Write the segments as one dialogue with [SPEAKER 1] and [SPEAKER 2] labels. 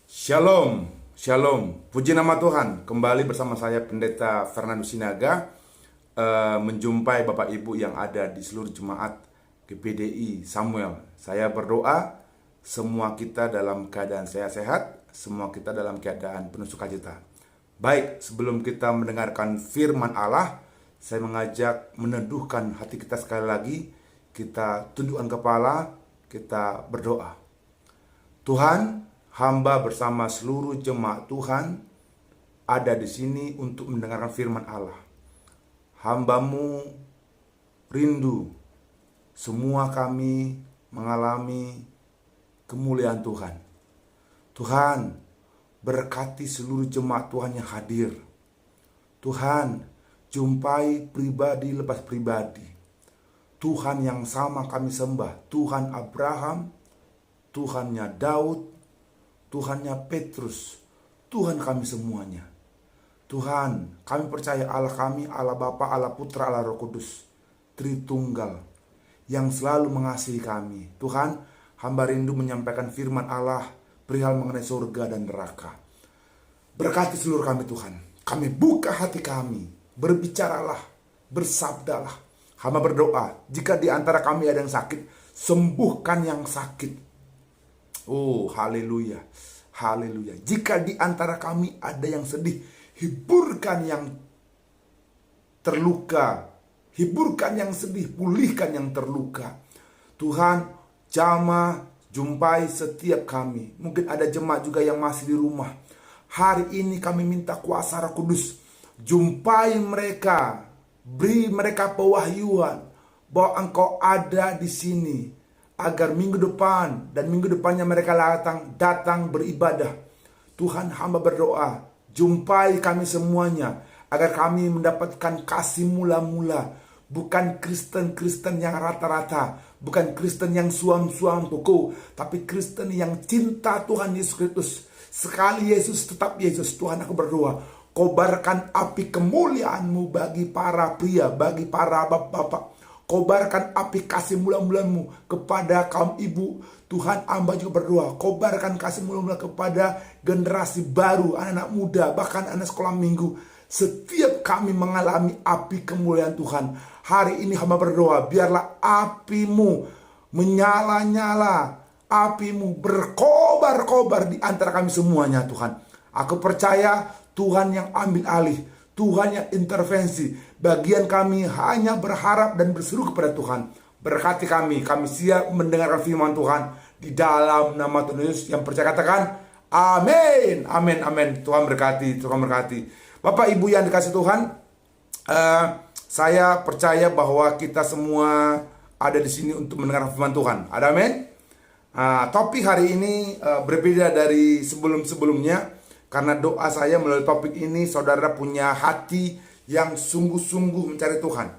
[SPEAKER 1] Shalom, shalom. Puji nama Tuhan. Kembali bersama saya Pendeta Fernando Sinaga menjumpai Bapak Ibu yang ada di seluruh jemaat GPDI Samuel. Saya berdoa semua kita dalam keadaan sehat-sehat, semua kita dalam keadaan penuh sukacita. Baik, sebelum kita mendengarkan firman Allah, saya mengajak meneduhkan hati kita sekali lagi. Kita tundukkan kepala, kita berdoa. Tuhan, hamba bersama seluruh jemaat Tuhan ada di sini untuk mendengarkan firman Allah. Hamba-Mu rindu semua kami mengalami kemuliaan Tuhan. Tuhan, berkati seluruh jemaat Tuhan yang hadir. Tuhan, jumpai pribadi lepas pribadi. Tuhan yang sama kami sembah, Tuhan Abraham, Tuhannya Daud, Tuhannya Petrus, Tuhan kami semuanya. Tuhan, kami percaya Allah kami, Allah Bapa, Allah Putra, Allah Roh Kudus, Tritunggal, yang selalu mengasihi kami. Tuhan, hamba rindu menyampaikan firman Allah perihal mengenai surga dan neraka. Berkati seluruh kami Tuhan. Kami buka hati kami, berbicaralah, bersabdalah. Hamba berdoa, jika di antara kami ada yang sakit, sembuhkan yang sakit. Oh, haleluya, haleluya. Jika di antara kami ada yang sedih, hiburkan yang terluka. Hiburkan yang sedih, pulihkan yang terluka. Tuhan, jamah, jumpai setiap kami. Mungkin ada jemaat juga yang masih di rumah. Hari ini kami minta kuasa Roh Kudus. Jumpai mereka, beri mereka pewahyuan bahwa Engkau ada di sini. Agar minggu depan dan minggu depannya mereka datang beribadah. Tuhan, hamba berdoa, jumpai kami semuanya. Agar kami mendapatkan kasih mula-mula. Bukan Kristen-Kristen yang rata-rata. Bukan Kristen yang suam-suam pokok. Tapi Kristen yang cinta Tuhan Yesus Kristus. Sekali Yesus tetap Yesus. Tuhan, aku berdoa, kobarkan api kemuliaan-Mu bagi para pria, bagi para bapak-bapak. Kobarkan api kasih mula-mula-Mu kepada kaum ibu. Tuhan, hamba juga berdoa, kobarkan kasih mula-mula kepada generasi baru, anak-anak muda, bahkan anak sekolah minggu. Setiap kami mengalami api kemuliaan Tuhan. Hari ini hamba berdoa, biarlah api-Mu menyala-nyala, api-Mu berkobar-kobar di antara kami semuanya Tuhan. Aku percaya Tuhan yang ambil alih, Tuhan yang intervensi. Bagian kami hanya berharap dan berseru kepada Tuhan. Berkati kami siap mendengarkan firman Tuhan. Di dalam nama Tuhan Yesus yang percaya katakan, amin, amin, amin. Tuhan berkati, Tuhan berkati. Bapak Ibu yang dikasih Tuhan, saya percaya bahwa kita semua ada di sini untuk mendengarkan firman Tuhan. Ada amin? Topik hari ini berbeda dari sebelum-sebelumnya. Karena doa saya melalui topik ini, saudara punya hati yang sungguh-sungguh mencari Tuhan.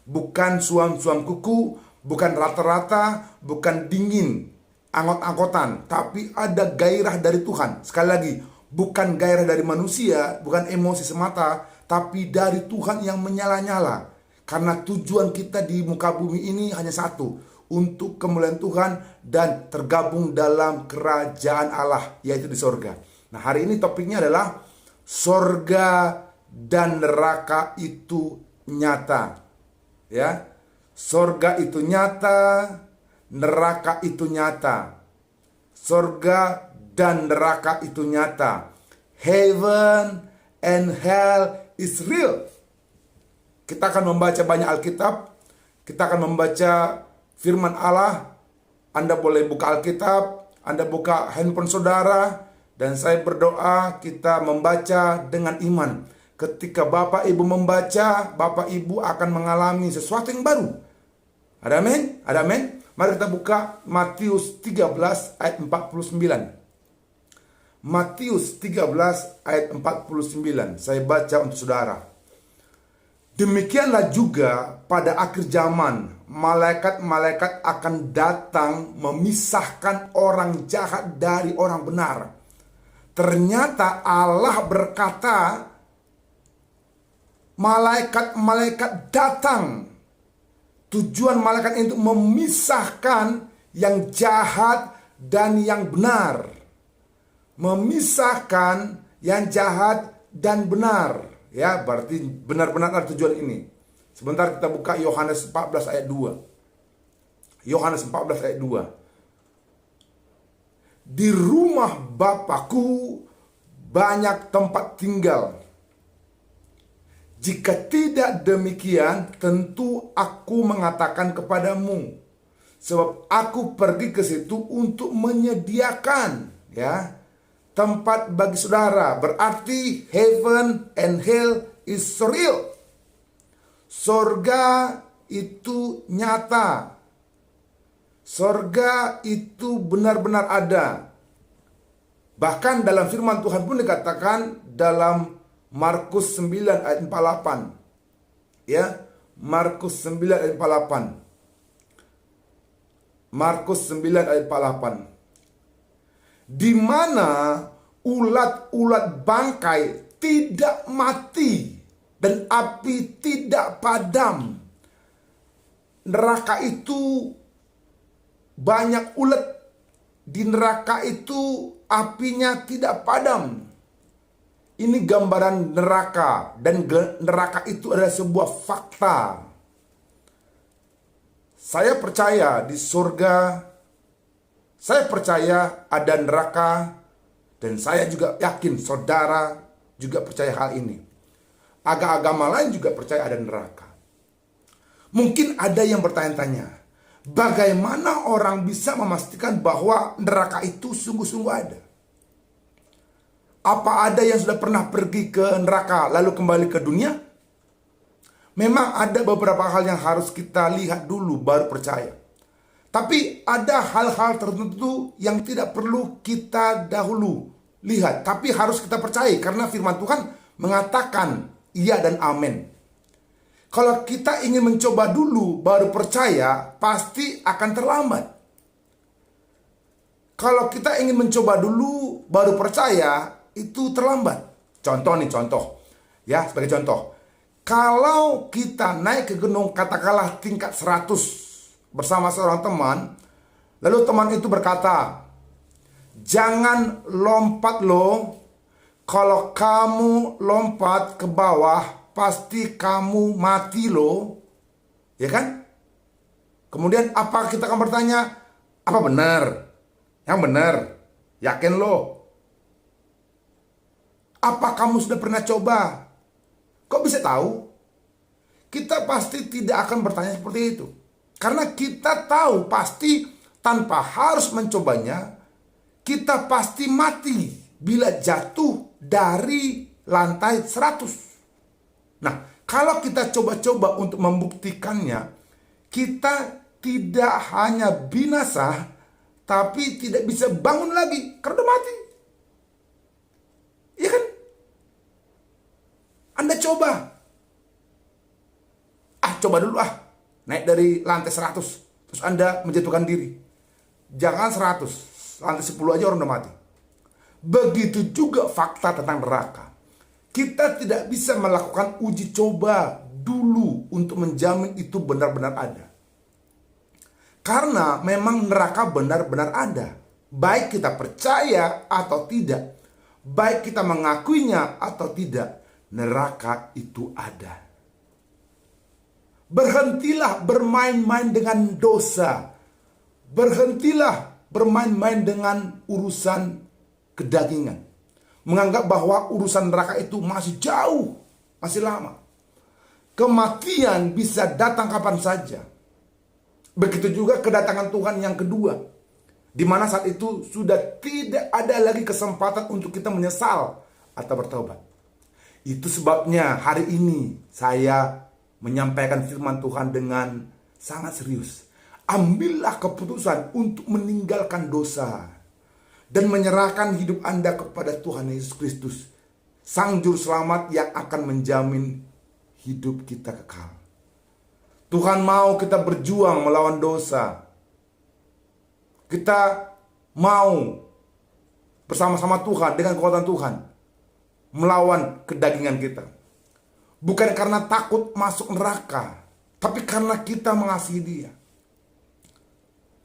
[SPEAKER 1] Bukan suam-suam kuku, bukan rata-rata, bukan dingin, anggot-anggotan. Tapi ada gairah dari Tuhan. Sekali lagi, bukan gairah dari manusia, bukan emosi semata, tapi dari Tuhan yang menyala-nyala. Karena tujuan kita di muka bumi ini hanya satu, untuk kemuliaan Tuhan dan tergabung dalam kerajaan Allah, yaitu di sorga. Nah, hari ini topiknya adalah sorga dan neraka itu nyata. Ya, sorga itu nyata, neraka itu nyata. Sorga dan neraka itu nyata. Heaven and hell is real. Kita akan membaca banyak Alkitab. Kita akan membaca firman Allah. Anda boleh buka Alkitab, Anda buka handphone saudara. Dan saya berdoa kita membaca dengan iman. Ketika Bapak Ibu membaca, Bapak Ibu akan mengalami sesuatu yang baru. Ada amin? Ada amin? Mari kita buka Matius 13 ayat 49. Matius 13 ayat 49. Saya baca untuk saudara. Demikianlah juga pada akhir zaman, malaikat-malaikat akan datang memisahkan orang jahat dari orang benar. Ternyata Allah berkata, malaikat-malaikat datang. Tujuan malaikat itu memisahkan yang jahat dan yang benar. memisahkan yang jahat dan benar. Ya, berarti benar-benar ada tujuan ini. Sebentar kita buka Yohanes 14 ayat 2. Yohanes 14 ayat 2. Di rumah Bapakku banyak tempat tinggal. Jika tidak demikian, tentu aku mengatakan kepadamu. Sebab aku pergi ke situ untuk menyediakan, ya, tempat bagi saudara. Berarti heaven and hell is real. Sorga itu nyata. Sorga itu benar-benar ada. Bahkan dalam firman Tuhan pun dikatakan dalam Markus 9 ayat 48. Ya, Markus 9 ayat 48. Markus 9 ayat 48. Di mana ulat-ulat bangkai tidak mati dan api tidak padam. Neraka itu banyak ulat. Di neraka itu apinya tidak padam. Ini gambaran neraka, dan neraka itu adalah sebuah fakta. Saya percaya di surga. Saya percaya ada neraka, dan saya juga yakin saudara juga percaya hal ini. Agama lain juga percaya ada neraka. Mungkin ada yang bertanya-tanya, bagaimana orang bisa memastikan bahwa neraka itu sungguh-sungguh ada? Apa ada yang sudah pernah pergi ke neraka lalu kembali ke dunia? Memang ada beberapa hal yang harus kita lihat dulu baru percaya. Tapi ada hal-hal tertentu yang tidak perlu kita dahulu lihat, tapi harus kita percaya karena firman Tuhan mengatakan iya dan amin. Kalau kita ingin mencoba dulu baru percaya, pasti akan terlambat. Kalau kita ingin mencoba dulu baru percaya, itu terlambat. Contoh. Ya, sebagai contoh. Kalau kita naik ke gunung katakanlah tingkat 100 bersama seorang teman, lalu teman itu berkata, jangan lompat lo, kalau kamu lompat ke bawah pasti kamu mati lo, ya kan? Kemudian apa kita akan bertanya, apa benar? Yang benar, yakin lo? Apa kamu sudah pernah coba? Kok bisa tahu? Kita pasti tidak akan bertanya seperti itu. Karena kita tahu pasti tanpa harus mencobanya, kita pasti mati bila jatuh dari lantai 100. Nah, kalau kita coba-coba untuk membuktikannya, kita tidak hanya binasa, tapi tidak bisa bangun lagi karena udah mati. Iya kan? Anda coba. Coba dulu naik dari lantai 100, terus Anda menjatuhkan diri. Jangan 100, lantai 10 aja orang udah mati. Begitu juga fakta tentang neraka. Kita tidak bisa melakukan uji coba dulu untuk menjamin itu benar-benar ada. Karena memang neraka benar-benar ada. Baik kita percaya atau tidak, baik kita mengakuinya atau tidak, neraka itu ada. Berhentilah bermain-main dengan dosa. Berhentilah bermain-main dengan urusan kedagingan. Menganggap bahwa urusan neraka itu masih jauh, masih lama. Kematian bisa datang kapan saja. Begitu juga kedatangan Tuhan yang kedua, di mana saat itu sudah tidak ada lagi kesempatan untuk kita menyesal atau bertobat. Itu sebabnya hari ini saya menyampaikan firman Tuhan dengan sangat serius. Ambillah keputusan untuk meninggalkan dosa dan menyerahkan hidup Anda kepada Tuhan Yesus Kristus, Sang Juru Selamat yang akan menjamin hidup kita kekal. Tuhan mau kita berjuang melawan dosa. Kita mau bersama-sama Tuhan dengan kekuatan Tuhan melawan kedagingan kita. Bukan karena takut masuk neraka, tapi karena kita mengasihi Dia.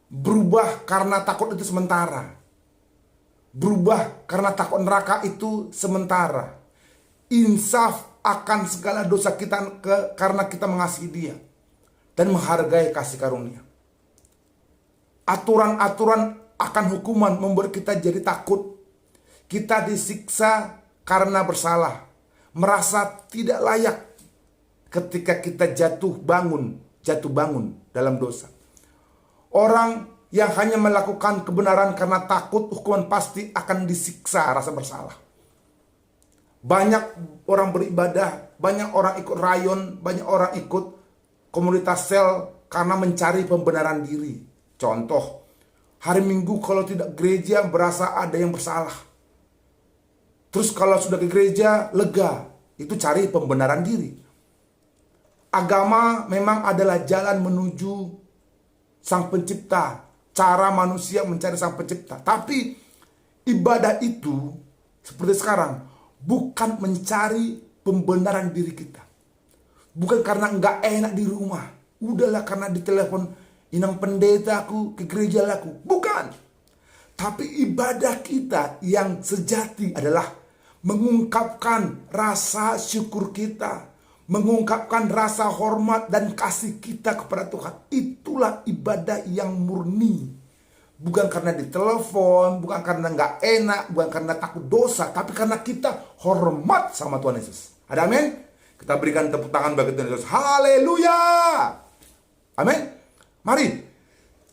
[SPEAKER 1] Berubah karena takut itu sementara. berubah karena takut neraka itu sementara. Insaf akan segala dosa kita karena kita mengasihi Dia dan menghargai kasih karunia. Aturan-aturan akan hukuman membuat kita jadi takut. Kita disiksa karena bersalah, merasa tidak layak ketika kita jatuh bangun dalam dosa. Orang yang hanya melakukan kebenaran karena takut hukuman pasti akan disiksa rasa bersalah. Banyak orang beribadah, banyak orang ikut rayon, banyak orang ikut komunitas sel karena mencari pembenaran diri. Contoh, hari Minggu kalau tidak gereja berasa ada yang bersalah. Terus kalau sudah ke gereja lega, itu cari pembenaran diri. Agama memang adalah jalan menuju Sang Pencipta, cara manusia mencari Sang Pencipta. Tapi ibadah itu seperti sekarang bukan mencari pembenaran diri kita. Bukan karena nggak enak di rumah. Udahlah karena ditelepon inang pendeta aku ke gereja laku. Bukan. Tapi ibadah kita yang sejati adalah mengungkapkan rasa syukur kita, mengungkapkan rasa hormat dan kasih kita kepada Tuhan. Itulah ibadah yang murni. Bukan karena ditelepon, bukan karena nggak enak, bukan karena takut dosa, tapi karena kita hormat sama Tuhan Yesus. Ada amin? Kita berikan tepuk tangan bagi Tuhan Yesus. Haleluya! Amin. Mari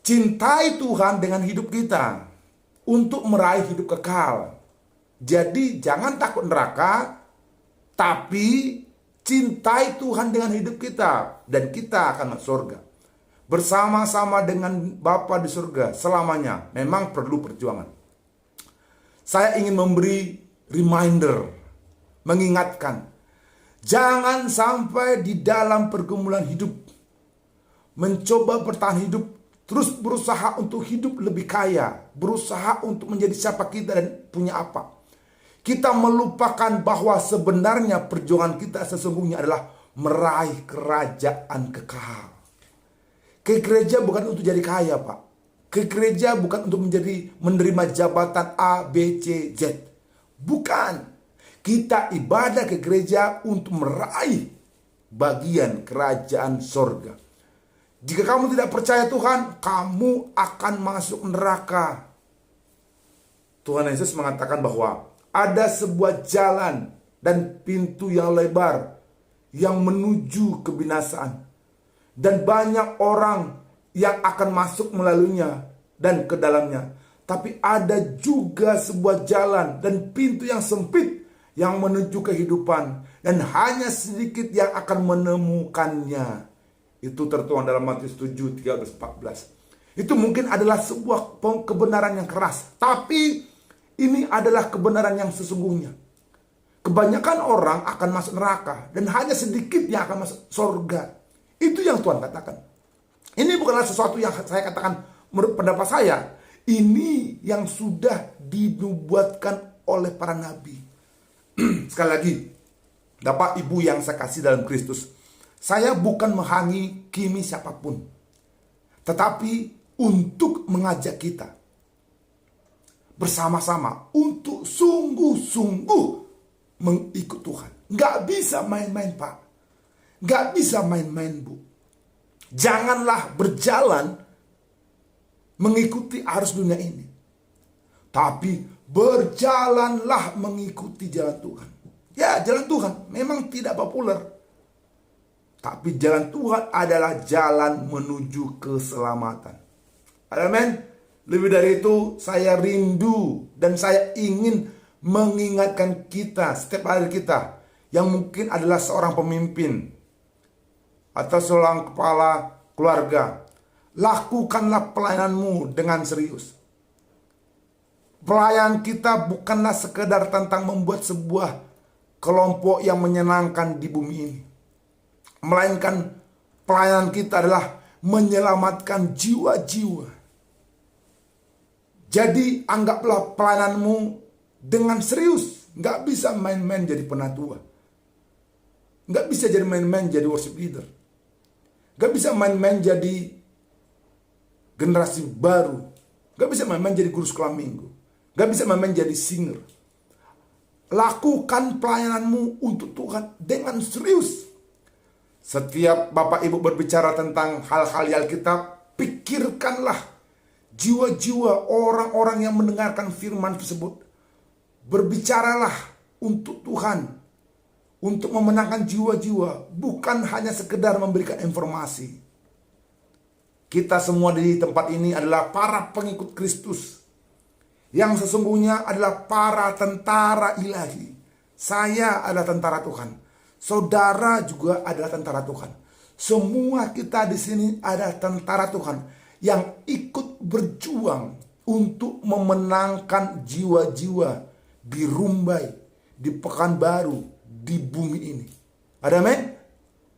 [SPEAKER 1] cintai Tuhan dengan hidup kita untuk meraih hidup kekal. Jadi jangan takut neraka, tapi cintai Tuhan dengan hidup kita dan kita akan masuk surga. Bersama-sama dengan Bapa di surga selamanya. Memang perlu perjuangan. Saya ingin memberi reminder, mengingatkan, jangan sampai di dalam pergumulan hidup, mencoba bertahan hidup, terus berusaha untuk hidup lebih kaya, berusaha untuk menjadi siapa kita dan punya apa. Kita melupakan bahwa sebenarnya perjuangan kita sesungguhnya adalah meraih kerajaan kekal. Ke gereja bukan untuk jadi kaya, Pak. Ke gereja bukan untuk menerima jabatan A, B, C, Z. Bukan. Kita ibadah ke gereja untuk meraih bagian kerajaan sorga. Jika kamu tidak percaya Tuhan, kamu akan masuk neraka. Tuhan Yesus mengatakan bahwa ada sebuah jalan dan pintu yang lebar yang menuju kebinasaan. Dan banyak orang yang akan masuk melaluinya dan ke dalamnya. Tapi ada juga sebuah jalan dan pintu yang sempit yang menuju kehidupan. Dan hanya sedikit yang akan menemukannya. Itu tertuang dalam Matius 7, 13-14. Itu mungkin adalah sebuah kebenaran yang keras. Tapi ini adalah kebenaran yang sesungguhnya. Kebanyakan orang akan masuk neraka. Dan hanya sedikit yang akan masuk surga. Itu yang Tuhan katakan. Ini bukanlah sesuatu yang saya katakan menurut pendapat saya. Ini yang sudah dinubuatkan oleh para nabi. Sekali lagi, Bapak Ibu yang saya kasih dalam Kristus, saya bukan menghakimi siapapun, tetapi untuk mengajak kita bersama-sama untuk sungguh-sungguh mengikut Tuhan. Gak bisa main-main, Pak. Gak bisa main-main, Bu. Janganlah berjalan mengikuti arus dunia ini, tapi berjalanlah mengikuti jalan Tuhan. Ya, jalan Tuhan memang tidak populer, tapi jalan Tuhan adalah jalan menuju keselamatan. Amin. Lebih dari itu, saya rindu dan saya ingin mengingatkan kita, setiap hari kita, yang mungkin adalah seorang pemimpin atau seorang kepala keluarga, lakukanlah pelayananmu dengan serius. Pelayan kita bukanlah sekedar tentang membuat sebuah kelompok yang menyenangkan di bumi ini, melainkan pelayanan kita adalah menyelamatkan jiwa-jiwa. Jadi anggaplah pelayananmu dengan serius. Gak bisa main-main jadi penatua, gak bisa jadi main-main jadi worship leader, gak bisa main-main jadi generasi baru, gak bisa main-main jadi guru sekolah minggu, gak bisa menjadi singer. Lakukan pelayananmu untuk Tuhan dengan serius. Setiap Bapak Ibu berbicara tentang hal-hal yang Alkitab, pikirkanlah jiwa-jiwa orang-orang yang mendengarkan firman tersebut. Berbicaralah untuk Tuhan, untuk memenangkan jiwa-jiwa, bukan hanya sekedar memberikan informasi. Kita semua di tempat ini adalah para pengikut Kristus, yang sesungguhnya adalah para tentara ilahi. Saya adalah tentara Tuhan. Saudara juga adalah tentara Tuhan. Semua kita di sini adalah tentara Tuhan yang ikut berjuang untuk memenangkan jiwa-jiwa di Rumbai, di Pekanbaru, di bumi ini. Ada amin?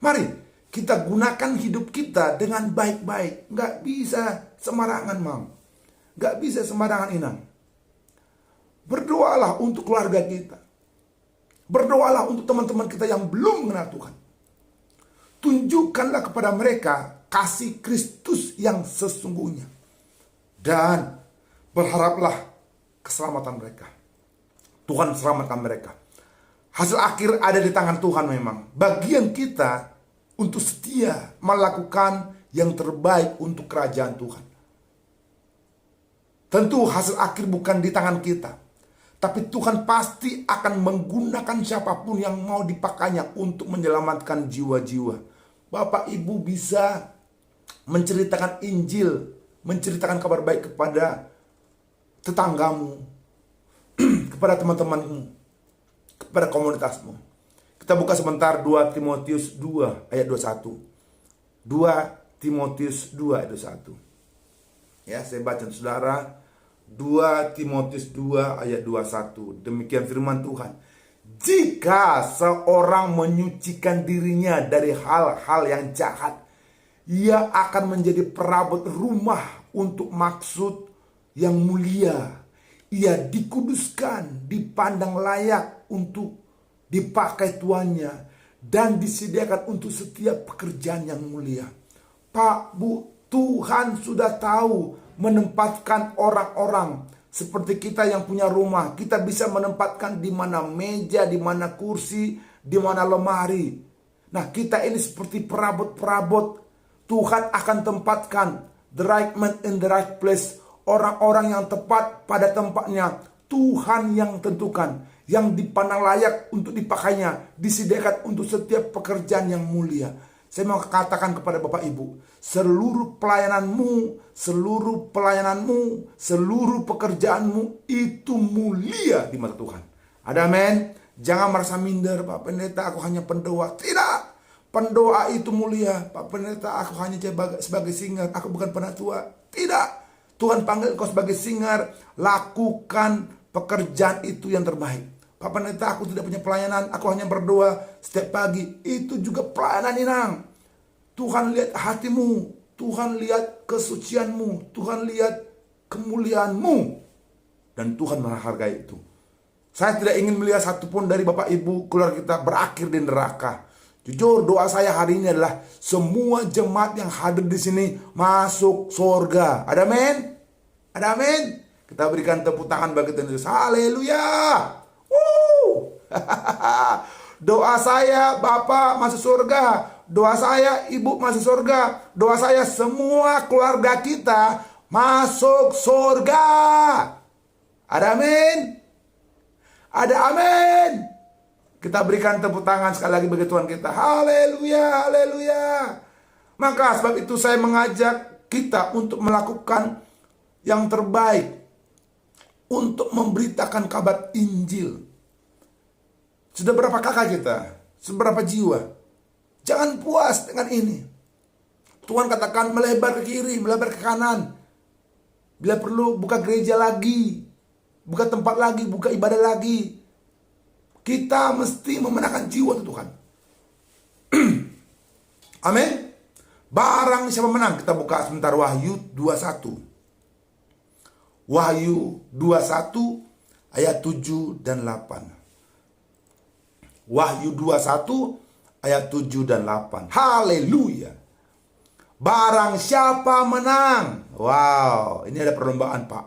[SPEAKER 1] Mari kita gunakan hidup kita dengan baik-baik. Nggak bisa sembarangan, Mam. Nggak bisa sembarangan, Inang. Berdoalah untuk keluarga kita. Berdoalah untuk teman-teman kita yang belum mengenal Tuhan. Tunjukkanlah kepada mereka kasih Kristus yang sesungguhnya. Dan berharaplah keselamatan mereka. Tuhan selamatkan mereka. Hasil akhir ada di tangan Tuhan memang. Bagian kita untuk setia melakukan yang terbaik untuk kerajaan Tuhan. Tentu hasil akhir bukan di tangan kita. Tapi Tuhan pasti akan menggunakan siapapun yang mau dipakainya untuk menyelamatkan jiwa-jiwa. Bapak Ibu bisa menceritakan Injil, menceritakan kabar baik kepada tetanggamu, kepada teman-temanmu, kepada komunitasmu. Kita buka sebentar 2 Timotius 2 ayat 21. 2 Timotius 2 ayat 21. Ya, saya baca untuk saudara. 2 Timotius 2 ayat 21. Demikian firman Tuhan. Jika seorang menyucikan dirinya dari hal-hal yang jahat, ia akan menjadi perabot rumah untuk maksud yang mulia. Ia dikuduskan, dipandang layak untuk dipakai tuannya, dan disediakan untuk setiap pekerjaan yang mulia. Pak, Bu, Tuhan sudah tahu menempatkan orang-orang seperti kita yang punya rumah. Kita bisa menempatkan di mana meja, di mana kursi, di mana lemari. Nah, kita ini seperti perabot-perabot. Tuhan akan tempatkan the right man in the right place. Orang-orang yang tepat pada tempatnya. Tuhan yang tentukan, yang dipandang layak untuk dipakainya, disediakan untuk setiap pekerjaan yang mulia. Saya mau katakan kepada Bapak Ibu, seluruh pelayananmu, seluruh pekerjaanmu itu mulia di mata Tuhan. Ada amin? Jangan merasa minder, Pak Pendeta, aku hanya pendoa. Tidak, pendoa itu mulia. Pak Pendeta, aku hanya sebagai singer, aku bukan penatua. Tidak, Tuhan panggil kau sebagai singer. Lakukan pekerjaan itu yang terbaik. Pak Pendeta, aku tidak punya pelayanan, aku hanya berdoa setiap pagi. Itu juga pelayanan, Inang. Tuhan lihat hatimu, Tuhan lihat kesucianmu, Tuhan lihat kemuliaanmu, dan Tuhan menghargai itu. Saya tidak ingin melihat satupun dari Bapak Ibu keluarga kita berakhir di neraka. Jujur, doa saya hari ini adalah semua jemaat yang hadir di sini masuk surga. Ada amin? Ada amin? Kita berikan tepuk tangan bagi Tuhan Yesus. Haleluya! Doa saya Bapak masuk surga, doa saya Ibu masuk surga, doa saya semua keluarga kita masuk surga. Ada amin? Ada amin? Kita berikan tepuk tangan sekali lagi bagi Tuhan kita. Haleluya, haleluya. Maka sebab itu saya mengajak kita untuk melakukan yang terbaik, untuk memberitakan kabar Injil. Sudah berapa kakak kita? Seberapa jiwa? Jangan puas dengan ini. Tuhan katakan melebar ke kiri, melebar ke kanan. Bila perlu buka gereja lagi, buka tempat lagi, buka ibadah lagi. Kita mesti memenangkan jiwa untuk Tuhan. Amin. Barang siapa menang, kita buka sebentar Wahyu 21. Wahyu 21 ayat 7 dan 8. Wahyu 21 ayat 7 dan 8. Haleluya. Barang siapa menang. Wow, ini ada perlombaan, Pak.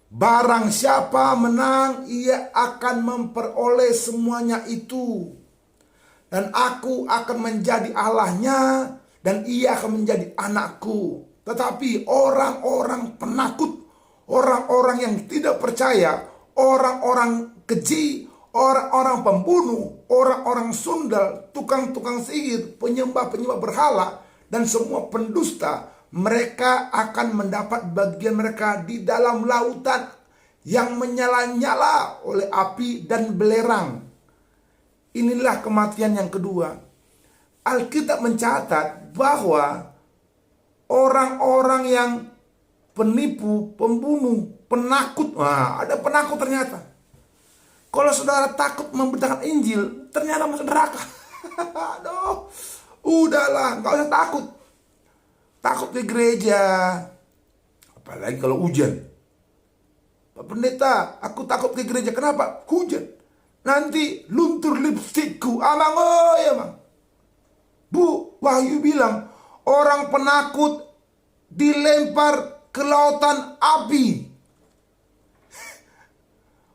[SPEAKER 1] Barang siapa menang, ia akan memperoleh semuanya itu. Dan aku akan menjadi Allahnya, dan ia akan menjadi anakku. Tetapi orang-orang penakut, orang-orang yang tidak percaya, orang-orang keji, orang-orang pembunuh, orang-orang sundal, tukang-tukang sihir, penyembah-penyembah berhala, dan semua pendusta, mereka akan mendapat bagian mereka di dalam lautan yang menyala-nyala oleh api dan belerang. Inilah kematian yang kedua. Alkitab mencatat bahwa orang-orang yang penipu, pembunuh, penakut, ada penakut ternyata. Kalau saudara takut memberitakan Injil, ternyata masuk neraka. Aduh, udahlah, gak usah takut. Takut ke gereja, apalagi kalau hujan. Pak Pendeta, aku takut ke gereja. Kenapa? Hujan. Nanti luntur lipstikku. Amang, oh ya bang. Bu, Wahyu bilang orang penakut dilempar ke lautan api.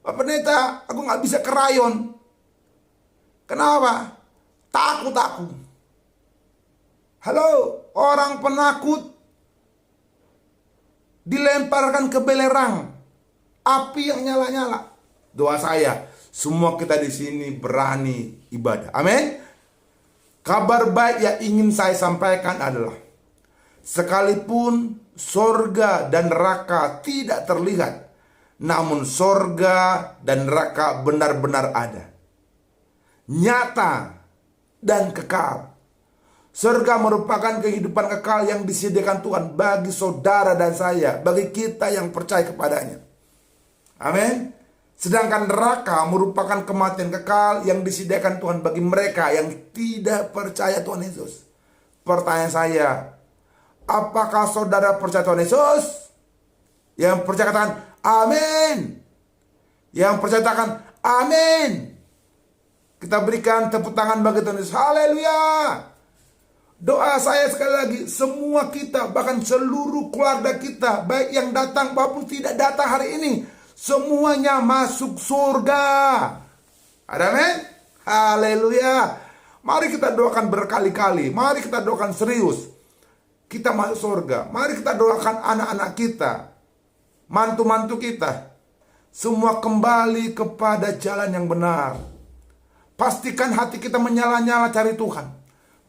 [SPEAKER 1] Pak Pendeta, aku gak bisa ke rayon. Kenapa? Takut aku. Halo, orang penakut dilemparkan ke belerang, api yang nyala-nyala. Doa saya, semua kita di sini berani ibadah. Amin. Kabar baik yang ingin saya sampaikan adalah, sekalipun sorga dan neraka tidak terlihat, namun sorga dan neraka benar-benar ada, nyata dan kekal. Surga merupakan kehidupan kekal yang disediakan Tuhan bagi saudara dan saya, bagi kita yang percaya kepadanya. Amin. Sedangkan neraka merupakan kematian kekal yang disediakan Tuhan bagi mereka yang tidak percaya Tuhan Yesus. Pertanyaan saya, apakah saudara percaya Tuhan Yesus? Yang percaya katakan amin. Yang percaya katakan amin. Kita berikan tepuk tangan bagi Tuhan Yesus. Haleluya. Doa saya sekali lagi, semua kita, bahkan seluruh keluarga kita, baik yang datang maupun tidak datang hari ini, semuanya masuk surga. Amin. Haleluya. Mari kita doakan berkali-kali. Mari kita doakan serius. Kita masuk surga. Mari kita doakan anak-anak kita, mantu-mantu kita, semua kembali kepada jalan yang benar. Pastikan hati kita menyala-nyala cari Tuhan.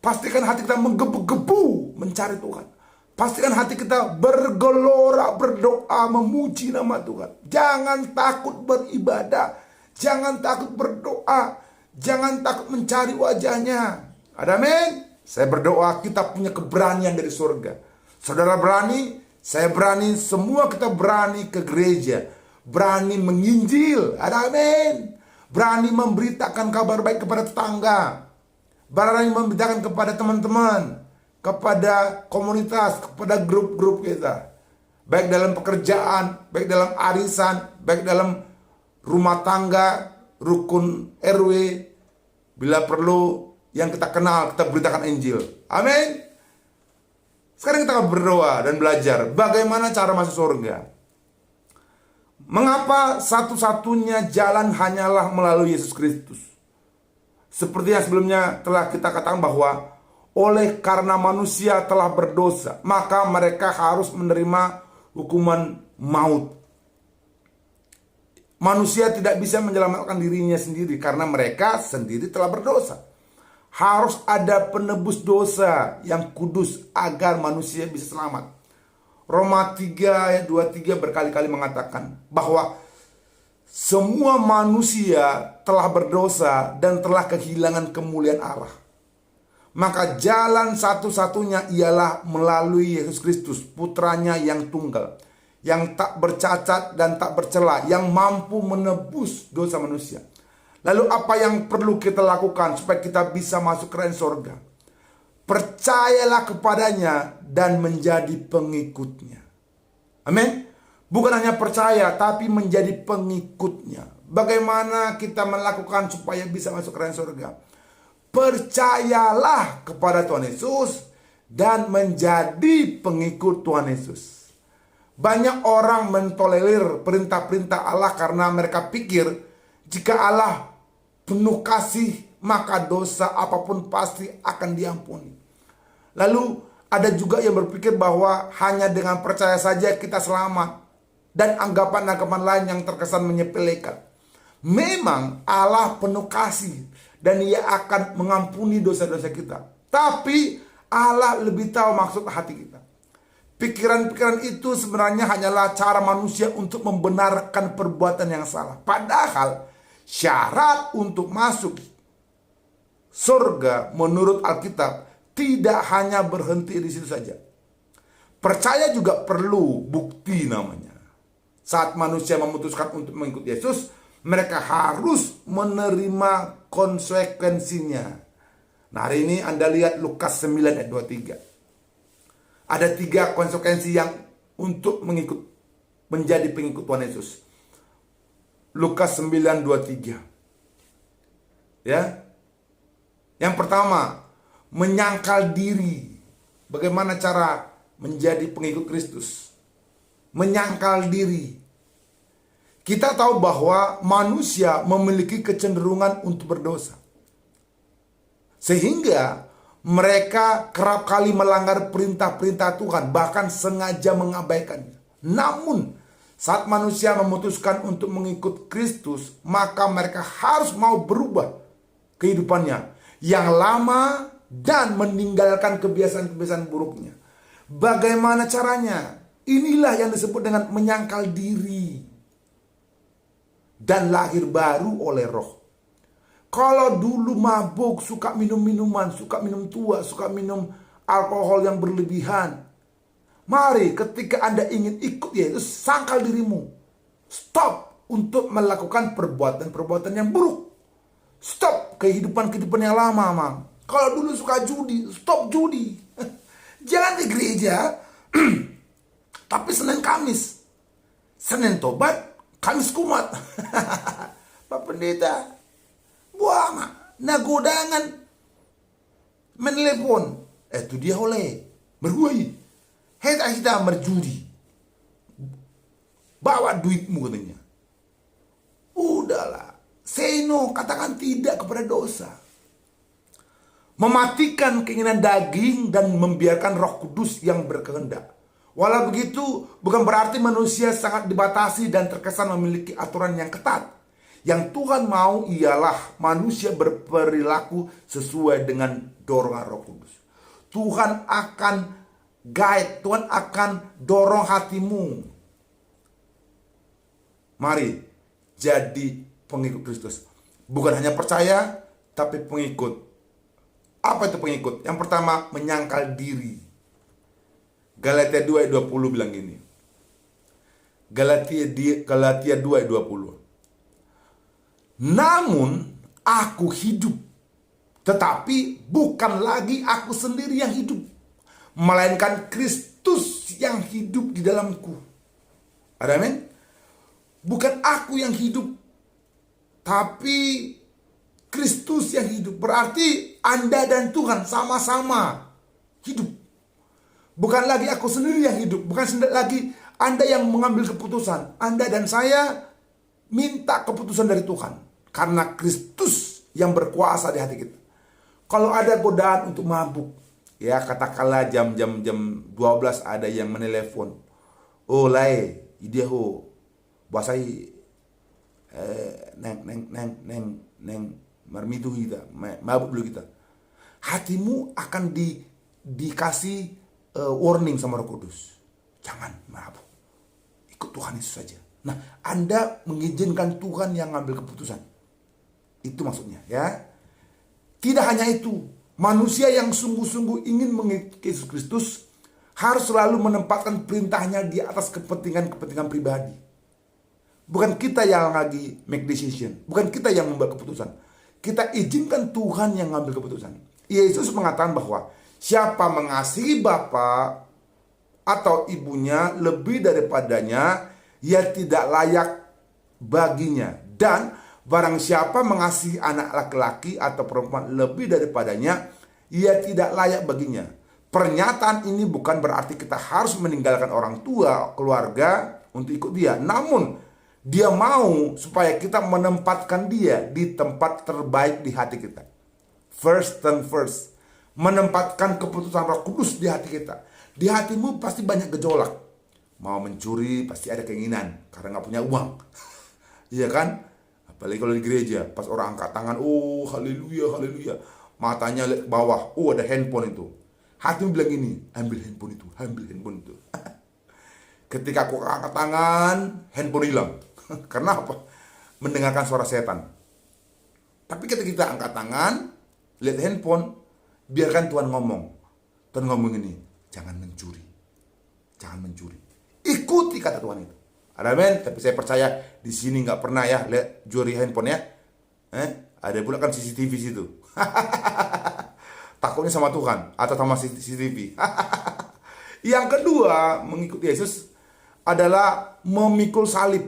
[SPEAKER 1] Pastikan hati kita menggebu-gebu mencari Tuhan. Pastikan hati kita bergelora, berdoa, memuji nama Tuhan. Jangan takut beribadah. Jangan takut berdoa. Jangan takut mencari wajahnya. Amin. Saya berdoa kita punya keberanian dari surga. Saudara berani, saya berani, semua kita berani ke gereja. Berani menginjil. Amin. Berani memberitakan kabar baik kepada tetangga. Berani memberitakan kepada teman-teman, kepada komunitas, kepada grup-grup kita. Baik dalam pekerjaan, baik dalam arisan, baik dalam rumah tangga, rukun RW. Bila perlu yang kita kenal, kita beritakan Injil. Amin. Sekarang kita akan berdoa dan belajar bagaimana cara masuk surga. Mengapa satu-satunya jalan hanyalah melalui Yesus Kristus? Seperti yang sebelumnya telah kita katakan bahwa oleh karena manusia telah berdosa, maka mereka harus menerima hukuman maut. Manusia tidak bisa menyelamatkan dirinya sendiri karena mereka sendiri telah berdosa. Harus ada penebus dosa yang kudus agar manusia bisa selamat. Roma 3 ayat 23 berkali-kali mengatakan bahwa semua manusia telah berdosa dan telah kehilangan kemuliaan Allah. Maka jalan satu-satunya ialah melalui Yesus Kristus, putranya yang tunggal, yang tak bercacat dan tak bercela, yang mampu menebus dosa manusia. Lalu apa yang perlu kita lakukan supaya kita bisa masuk kerajaan sorga? Percayalah kepadanya dan menjadi pengikutnya. Amin. Bukan hanya percaya, tapi menjadi pengikutnya. Bagaimana kita melakukan supaya bisa masuk kerajaan surga? Percayalah kepada Tuhan Yesus dan menjadi pengikut Tuhan Yesus. Banyak orang mentolerir perintah-perintah Allah karena mereka pikir jika Allah penuh kasih, maka dosa apapun pasti akan diampuni. Lalu ada juga yang berpikir bahwa hanya dengan percaya saja kita selamat, dan anggapan-anggapan lain yang terkesan menyepelekan. Memang Allah penuh kasih dan Ia akan mengampuni dosa-dosa kita. Tapi Allah lebih tahu maksud hati kita. Pikiran-pikiran itu sebenarnya hanyalah cara manusia untuk membenarkan perbuatan yang salah. Padahal syarat untuk masuk surga menurut Alkitab tidak hanya berhenti di situ saja. Percaya juga perlu bukti namanya. Saat manusia memutuskan untuk mengikut Yesus, mereka harus menerima konsekuensinya. Nah, hari ini Anda lihat Lukas 9 ayat 23. Ada 3 konsekuensi yang untuk menjadi pengikut Tuhan Yesus. Lukas 9:23. Ya. Yang pertama, menyangkal diri. Bagaimana cara menjadi pengikut Kristus? Menyangkal diri. Kita tahu bahwa manusia memiliki kecenderungan untuk berdosa. Sehingga mereka kerap kali melanggar perintah-perintah Tuhan, bahkan sengaja mengabaikannya. Namun, saat manusia memutuskan untuk mengikut Kristus, maka mereka harus mau berubah kehidupannya yang lama dan meninggalkan kebiasaan-kebiasaan buruknya. Bagaimana caranya? Inilah yang disebut dengan menyangkal diri dan lahir baru oleh Roh. Kalau dulu mabuk, suka minum minuman, suka minum tua, suka minum alkohol yang berlebihan, mari ketika Anda ingin ikut Yesus, sangkal dirimu. Stop untuk melakukan perbuatan-perbuatan yang buruk. Stop kehidupan-kehidupan yang lama, Mang. Kalau dulu suka judi, stop judi. Jangan ke gereja, tapi Senin Kamis. Senin tobat, Kamis kumat. Pak Pendeta, buang nagodangan menelepon. Itu dia oleh berhuai. Kita berjudi. Bawa duitmu katanya. Udahlah. Say no, katakan tidak kepada dosa. Mematikan keinginan daging dan membiarkan Roh Kudus yang berkehendak. Walau begitu, bukan berarti manusia sangat dibatasi dan terkesan memiliki aturan yang ketat. Yang Tuhan mau ialah manusia berperilaku sesuai dengan dorongan Roh Kudus. Tuhan akan guide, Tuhan akan dorong hatimu. Mari jadi pengikut Kristus. Bukan hanya percaya, tapi pengikut. Apa itu pengikut? Yang pertama, menyangkal diri. Galatia 2 ayat 20 bilang gini. Galatia 2 ayat 20. Namun aku hidup, tetapi bukan lagi aku sendiri yang hidup, melainkan Kristus yang hidup di dalamku. Ada amin? Bukan aku yang hidup, tapi Kristus yang hidup. Berarti Anda dan Tuhan sama-sama hidup. Bukan lagi aku sendiri yang hidup. Bukan lagi Anda yang mengambil keputusan. Anda dan saya minta keputusan dari Tuhan. Karena Kristus yang berkuasa di hati kita. Kalau ada godaan untuk mabuk, ya katakanlah jam 12 ada yang menelepon. Oh lai, ide ho. Bahasai neng marmitu kita, mabuk dulu kita. Hatimu akan dikasih warning sama Roh Kudus. Jangan mabuk. Ikut Tuhan Yesus saja. Nah, Anda mengizinkan Tuhan yang ngambil keputusan. Itu maksudnya, ya. Tidak hanya itu, manusia yang sungguh-sungguh ingin mengikuti Yesus Kristus harus selalu menempatkan perintahnya di atas kepentingan-kepentingan pribadi. Bukan kita yang lagi make decision, bukan kita yang membuat keputusan. Kita izinkan Tuhan yang ngambil keputusan. Yesus mengatakan bahwa siapa mengasihi bapa atau ibunya lebih daripadanya, ia tidak layak baginya. Dan barang siapa mengasihi anak laki-laki atau perempuan lebih daripadanya, ia tidak layak baginya. Pernyataan ini bukan berarti kita harus meninggalkan orang tua, keluarga untuk ikut dia. Namun, dia mau supaya kita menempatkan dia di tempat terbaik di hati kita. First and first. Menempatkan keputusan Roh Kudus di hati kita. Di hatimu pasti banyak gejolak. Mau mencuri pasti ada keinginan karena nggak punya uang. Iya kan? Apalagi kalau di gereja, pas orang angkat tangan, oh haleluya, haleluya. Matanya lihat ke bawah, oh ada handphone itu. Hatimu bilang gini, ambil handphone itu, ambil handphone itu. Ketika aku angkat tangan, handphone hilang. Karena apa? Mendengarkan suara setan. Tapi ketika kita angkat tangan, lihat handphone, biarkan Tuhan ngomong. Tuhan ngomong ini, jangan mencuri. Jangan mencuri. Ikuti kata Tuhan itu. Amin. Tapi saya percaya di sini nggak pernah ya lihat curi handphone ya. Ada pula kan CCTV situ. Takutnya sama Tuhan atau sama CCTV. Yang kedua, mengikuti Yesus adalah memikul salib.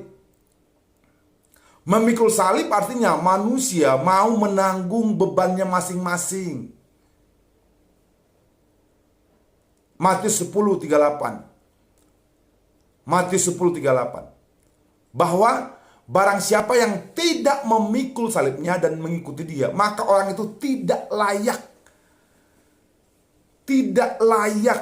[SPEAKER 1] Memikul salib artinya manusia mau menanggung bebannya masing-masing. Matius 10:38. Matius 10:38. Bahwa barang siapa yang tidak memikul salibnya dan mengikuti dia, maka orang itu tidak layak. Tidak layak.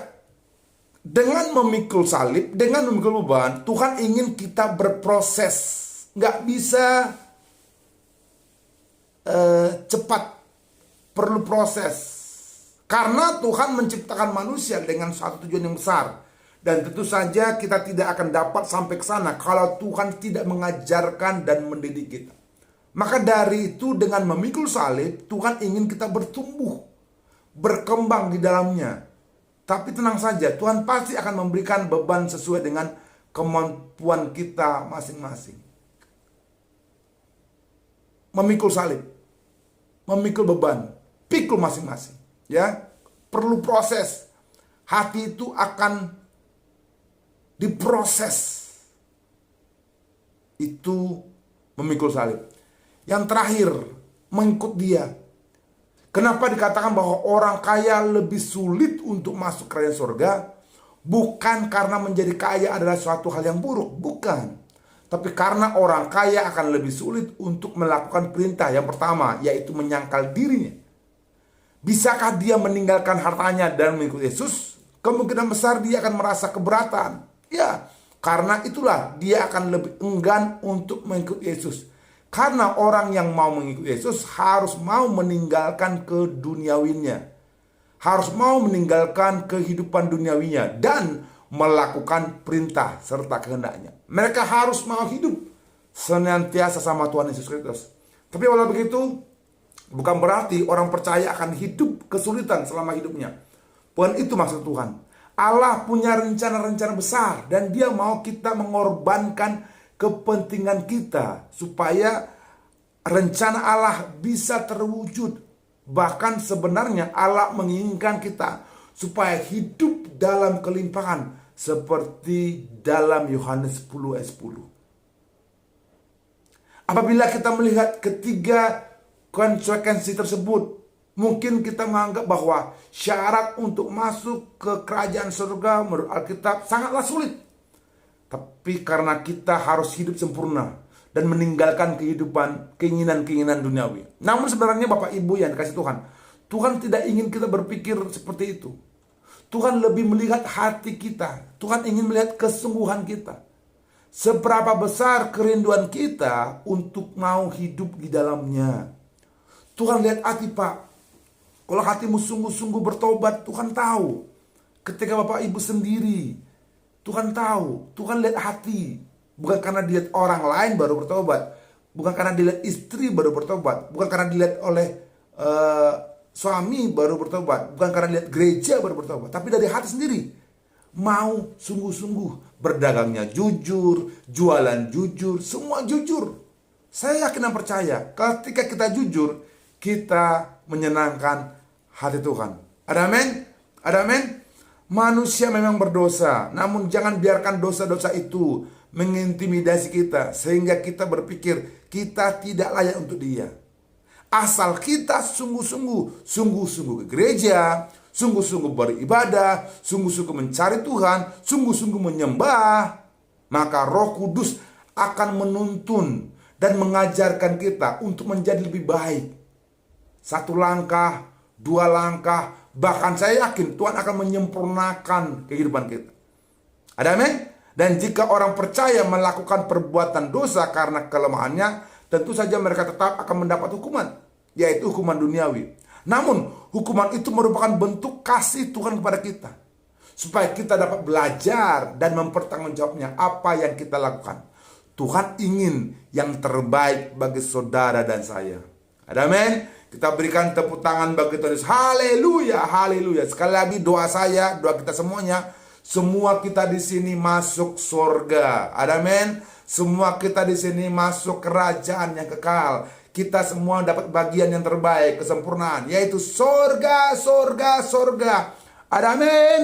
[SPEAKER 1] Dengan memikul salib, dengan memikul beban, Tuhan ingin kita berproses. Nggak bisa cepat. Perlu proses. Karena Tuhan menciptakan manusia dengan satu tujuan yang besar. Dan tentu saja kita tidak akan dapat sampai ke sana kalau Tuhan tidak mengajarkan dan mendidik kita. Maka dari itu dengan memikul salib, Tuhan ingin kita bertumbuh, berkembang di dalamnya. Tapi tenang saja, Tuhan pasti akan memberikan beban sesuai dengan kemampuan kita masing-masing. Memikul salib, memikul beban, pikul masing-masing. Ya, perlu proses. Hati itu akan diproses. Itu memikul salib. Yang terakhir, mengikut dia. Kenapa dikatakan bahwa orang kaya lebih sulit untuk masuk kerajaan surga? Bukan karena menjadi kaya adalah suatu hal yang buruk, bukan. Tapi karena orang kaya akan lebih sulit untuk melakukan perintah yang pertama, yaitu menyangkal dirinya. Bisakah dia meninggalkan hartanya dan mengikuti Yesus? Kemungkinan besar dia akan merasa keberatan. Ya, karena itulah dia akan lebih enggan untuk mengikuti Yesus. Karena orang yang mau mengikuti Yesus harus mau meninggalkan keduniawinya. Harus mau meninggalkan kehidupan duniawinya dan melakukan perintah serta kehendaknya. Mereka harus mau hidup senantiasa sama Tuhan Yesus Kristus. Tapi walau begitu, bukan berarti orang percaya akan hidup kesulitan selama hidupnya. Bukan itu maksud Tuhan. Allah punya rencana-rencana besar dan dia mau kita mengorbankan kepentingan kita supaya rencana Allah bisa terwujud. Bahkan sebenarnya Allah menginginkan kita supaya hidup dalam kelimpahan seperti dalam Yohanes 10 ayat 10. Apabila kita melihat ketiga konsekuensi tersebut, mungkin kita menganggap bahwa syarat untuk masuk ke kerajaan surga menurut Alkitab sangatlah sulit. Tapi karena kita harus hidup sempurna dan meninggalkan kehidupan, keinginan-keinginan duniawi. Namun sebenarnya Bapak Ibu yang dikasih Tuhan, Tuhan tidak ingin kita berpikir seperti itu. Tuhan lebih melihat hati kita. Tuhan ingin melihat kesungguhan kita. Seberapa besar kerinduan kita untuk mau hidup di dalamnya. Tuhan lihat hati, Pak. Kalau hatimu sungguh-sungguh bertobat, Tuhan tahu. Ketika Bapak Ibu sendiri, Tuhan tahu. Tuhan lihat hati. Bukan karena dilihat orang lain baru bertobat. Bukan karena dilihat istri baru bertobat. Bukan karena dilihat oleh suami baru bertobat. Bukan karena dilihat gereja baru bertobat. Tapi dari hati sendiri. Mau sungguh-sungguh. Berdagangnya jujur. Jualan jujur. Semua jujur. Saya yakin dan percaya. Ketika kita jujur, kita menyenangkan hati Tuhan. Ada amin? Ada amin? Manusia memang berdosa, namun jangan biarkan dosa-dosa itu mengintimidasi kita sehingga kita berpikir kita tidak layak untuk Dia. Asal kita sungguh-sungguh ke gereja, sungguh-sungguh beribadah, sungguh-sungguh mencari Tuhan, sungguh-sungguh menyembah, maka Roh Kudus akan menuntun dan mengajarkan kita untuk menjadi lebih baik. Satu langkah, dua langkah, bahkan saya yakin Tuhan akan menyempurnakan kehidupan kita. Ada amin? Dan jika orang percaya melakukan perbuatan dosa karena kelemahannya, tentu saja mereka tetap akan mendapat hukuman, yaitu hukuman duniawi. Namun, hukuman itu merupakan bentuk kasih Tuhan kepada kita, supaya kita dapat belajar dan mempertanggungjawabnya apa yang kita lakukan. Tuhan ingin yang terbaik bagi saudara dan saya. Ada amin? Kita berikan tepuk tangan bagi Tuhan Yesus. Haleluya, haleluya. Sekali lagi doa saya, doa kita semuanya, semua kita di sini masuk surga. Ada amin? Semua kita di sini masuk kerajaan yang kekal. Kita semua dapat bagian yang terbaik, kesempurnaan, yaitu surga, surga, surga. Ada amin?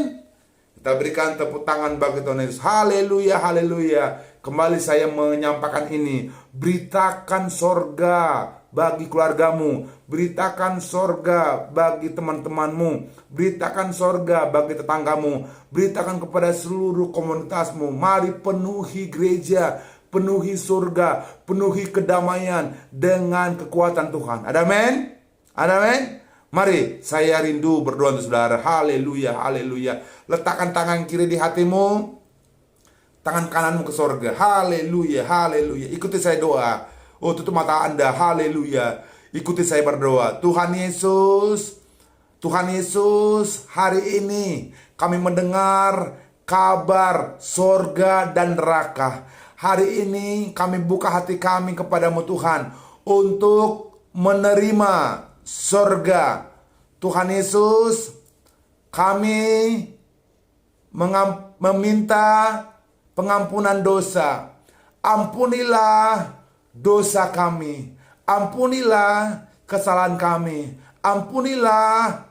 [SPEAKER 1] Kita berikan tepuk tangan bagi Tuhan Yesus. Haleluya, haleluya. Kembali saya menyampaikan ini. Beritakan surga bagi keluargamu. Beritakan surga bagi teman-temanmu. Beritakan surga bagi tetanggamu. Beritakan kepada seluruh komunitasmu. Mari penuhi gereja, penuhi surga, penuhi kedamaian dengan kekuatan Tuhan. Ada amin? Ada amin? Mari saya rindu berdoa untuk saudara. Haleluya, haleluya. Letakkan tangan kiri di hatimu, tangan kananmu ke surga. Haleluya, haleluya. Ikuti saya doa. Oh, tutup mata Anda. Haleluya. Ikuti saya berdoa. Tuhan Yesus, Tuhan Yesus, hari ini kami mendengar kabar surga dan neraka. Hari ini kami buka hati kami kepadamu Tuhan, untuk menerima surga. Tuhan Yesus, kami meminta pengampunan dosa. Ampunilah dosa kami, ampunilah kesalahan kami, ampunilah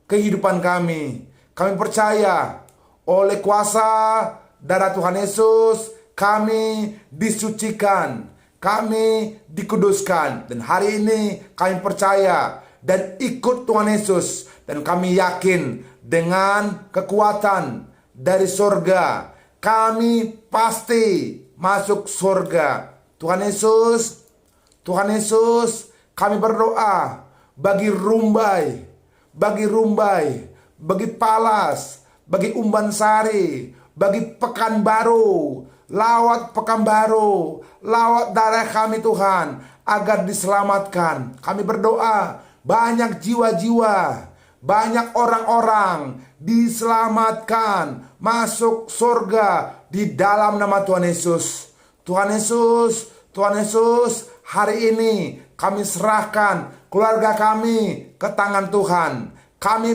[SPEAKER 1] kehidupan kami. Kami percaya oleh kuasa darah Tuhan Yesus kami disucikan, kami dikuduskan. Dan hari ini kami percaya dan ikut Tuhan Yesus. Dan kami yakin dengan kekuatan dari surga, kami pasti masuk surga. Tuhan Yesus, Tuhan Yesus, kami berdoa bagi Rumbai, bagi Palas, bagi Umban Sari, bagi Pekanbaru, lawat Pekanbaru, lawat daerah kami Tuhan, agar diselamatkan. Kami berdoa banyak jiwa-jiwa, banyak orang-orang diselamatkan, masuk surga di dalam nama Tuhan Yesus. Tuhan Yesus, Tuhan Yesus, hari ini kami serahkan keluarga kami ke tangan Tuhan. Kami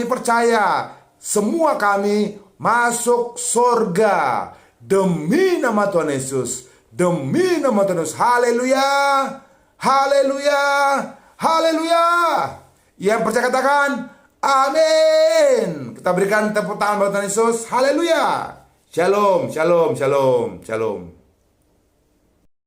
[SPEAKER 1] percaya semua kami masuk surga demi nama Tuhan Yesus, demi nama Tuhan Yesus. Haleluya, haleluya, haleluya. Yang percaya katakan amin. Kita berikan tepuk tangan buat Tuhan Yesus. Haleluya. Shalom, shalom, shalom, shalom.